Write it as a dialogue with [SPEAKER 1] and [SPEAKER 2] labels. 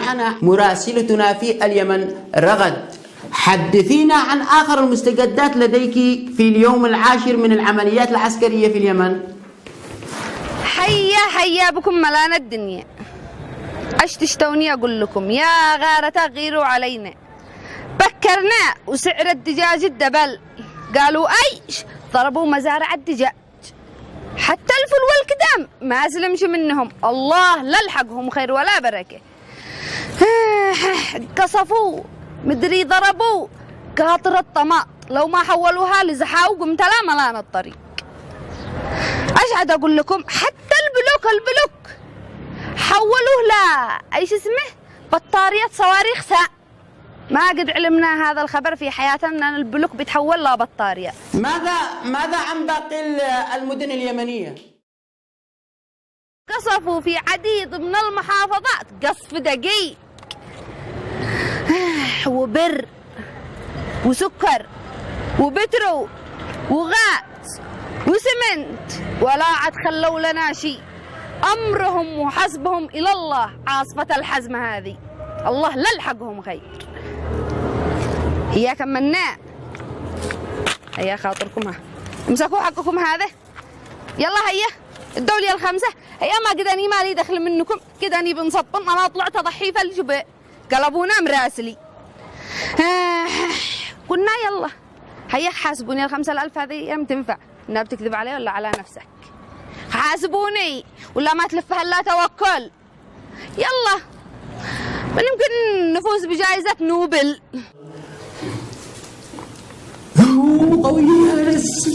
[SPEAKER 1] معنا مراسلتنا في اليمن رغد، حدثينا عن آخر المستجدات لديك في اليوم العاشر من العمليات العسكرية في اليمن.
[SPEAKER 2] حيا بكم ملانا الدنيا. اش تشتوني اقول لكم يا غارة غيروا علينا، بكرنا وسعر الدجاج الدبل، قالوا ايش ضربوا مزارع الدجاج، حتى الفل والكدام ما سلمش منهم، الله لا لحقهم خير ولا بركة. قصفوا مدري ضربوا قاطر الطماط، لو ما حولوها لزحاو قمت لا ملان الطريق. أشعد أقول لكم حتى البلوك حولوه لا ايش اسمه بطارية صواريخ ساء. ما قد علمنا هذا الخبر في حياتنا ان البلوك بيتحول لا بطارية.
[SPEAKER 1] ماذا عن باقي المدن اليمنية؟
[SPEAKER 2] قصفوا في عديد من المحافظات قصف دقيق وبر وسكر وبترو وغاز وسمنت، ولا عاد خلوا لنا شيء. أمرهم وحسبهم إلى الله، عاصفة الحزمة هذه الله لا لحقهم خير. هيا كملنا، هيا خاطركم امسكوا حقكم هذا، يلا هيا الدولة الخمسة. هيا ما قد أني مالي دخل منكم، كده أني بنصبن، أنا طلعت أضحي في الجبال قلبونا مراسلي. قلنا يلا هيا حاسبوني ال5000 هذه يم تنفع انها بتكذب علي ولا على نفسك؟ حاسبوني ولا ما تلفها الا توكل. يلا يمكن نفوز بجائزة نوبل.
[SPEAKER 1] قوي يا ناس.